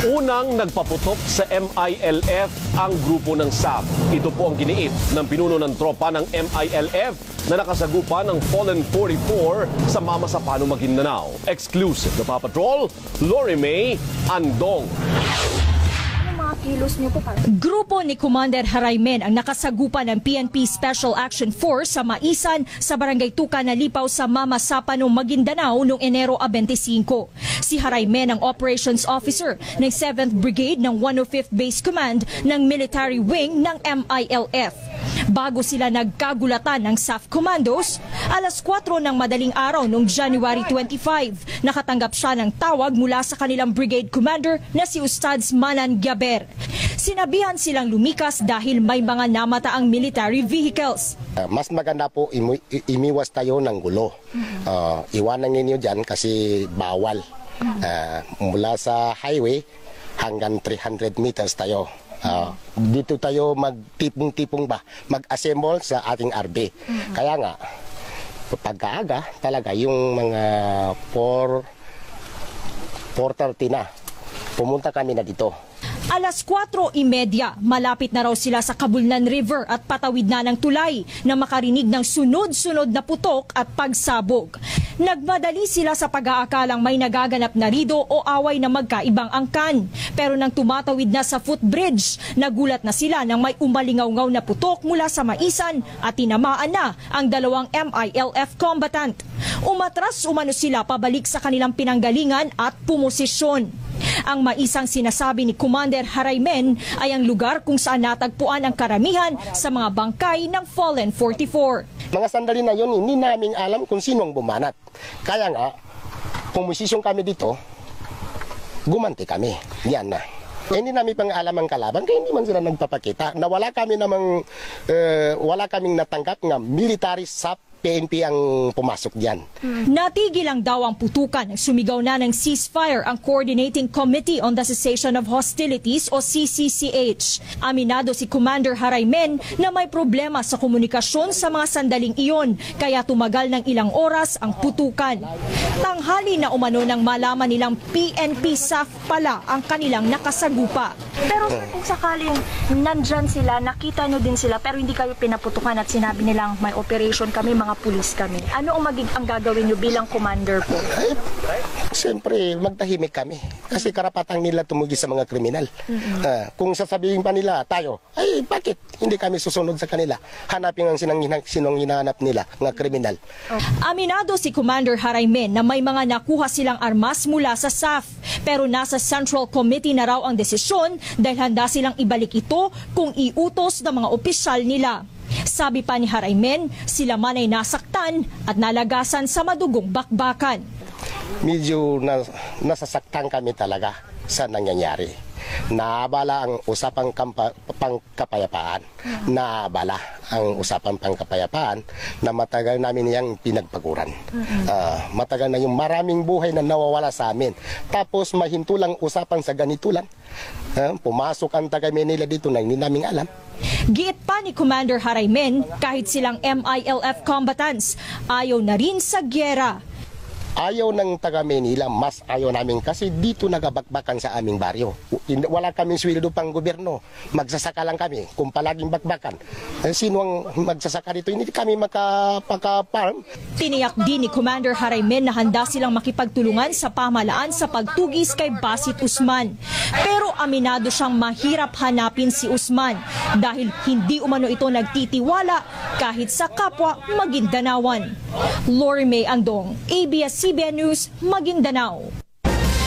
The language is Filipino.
Unang nagpaputok sa MILF ang grupo ng SAF. Ito po ang giniit ng pinuno ng tropa ng MILF na nakasagupa ng Fallen 44 sa Mamasapano, Maguindanao. Exclusive na Papatrol, Lori May Andong. Kilos niyo po para. Grupo ni Commander Haraymen ang nakasagupa ng PNP Special Action Force sa Maisan sa Barangay Tuca na Lipaw sa Mamasapano, Maguindanao noong Enero 25. Si Haraymen ang Operations Officer ng 7th Brigade ng 105th Base Command ng Military Wing ng MILF. Bago sila nagkagulatan ng SAF Commandos, alas 4 ng madaling araw noong January 25, nakatanggap siya ng tawag mula sa kanilang brigade commander na si Ustads Manan Gyaber. Sinabihan silang lumikas dahil may mga namataang military vehicles. Mas maganda po imiwas tayo ng gulo. Iwanan ninyo dyan kasi bawal. Mula sa highway hanggang 300 meters tayo. Dito tayo magtipong-tipong ba, mag-assemble sa ating RB. Kaya nga, pagkaaga talaga yung mga 4:30 na, pumunta kami na dito. Alas 4:30, malapit na raw sila sa Cabulnan River at patawid na ng tulay na makarinig ng sunod-sunod na putok at pagsabog. Nagmadali sila sa pag-aakalang may nagaganap na rido o away na magkaibang angkan. Pero nang tumatawid na sa footbridge, nagulat na sila nang may umalingaw-ngaw na putok mula sa Maisan at tinamaan na ang dalawang MILF combatant. Umatras umano sila pabalik sa kanilang pinanggalingan at pumosisyon. Ang Maisang sinasabi ni Commander Haraymen ay ang lugar kung saan natagpuan ang karamihan sa mga bangkay ng Fallen 44. Mga sandali na yun, hindi namin alam kung sino ang bumanat. Kaya nga, pumusisyon kami dito, gumanti kami. Yan na. Hindi namin pang alam ang kalaban, kaya hindi man sila nagpapakita na wala kaming natanggap nga military SAF PNP ang pumasok diyan. Natigil lang daw ang putukan. Sumigaw na ng ceasefire ang Coordinating Committee on the Cessation of Hostilities o CCCH. Aminado si Commander Haraymen na may problema sa komunikasyon sa mga sandaling iyon, kaya tumagal ng ilang oras ang putukan. Tanghali na umano nang malaman nilang PNP SAF pala ang kanilang nakasagupa. Pero kung sakaling nandyan sila, nakita nyo din sila pero hindi kayo pinaputukan at sinabi nilang may operation kami, mga pulis kami. Ano ang gagawin nyo bilang commander po? Siyempre, magtahimik kami. Kasi karapatan nila tumugis sa mga kriminal. Kung sasabihin pa nila tayo, ay bakit hindi kami susunod sa kanila? Hanapin ang sinong hinahanap nila, mga kriminal. Aminado si Commander Haraymen na may mga nakuha silang armas mula sa SAF. Pero nasa Central Committee na raw ang desisyon dahil handa silang ibalik ito kung iutos ng mga opisyal nila. Sabi pa ni Haraymen, sila man ay nasaktan at nalagasan sa madugong bakbakan. Medyo nasasaktan kami talaga sa nangyayari. Naabala ang usapang pangkapayapaan. Naabala ang usapang pangkapayapaan na matagal namin niyang pinagpaguran. Matagal na yung maraming buhay na nawawala sa amin. Tapos mahintulang usapan sa ganito lang. Pumasok ang taga Manila dito na hindi namin alam. Giit pa ni Commander Haraymen, kahit silang MILF combatants, ayaw na rin sa gyera. Ayaw ng taga Manila, mas ayaw namin kasi dito nagabakbakan sa aming baryo. Wala kaming sweldo pang gobyerno. Magsasaka lang kami kung palaging bakbakan. Sino ang magsasaka dito? Hindi kami makapaka-farm. Tiniyak din ni Commander Haraymen na handa silang makipagtulungan sa pamahalaan sa pagtugis kay Basit Usman. Pero aminado siyang mahirap hanapin si Usman dahil hindi umano ito nagtitiwala kahit sa kapwa Magindanawan. Lori May Andong, ABS-CBN News, Maguindanao.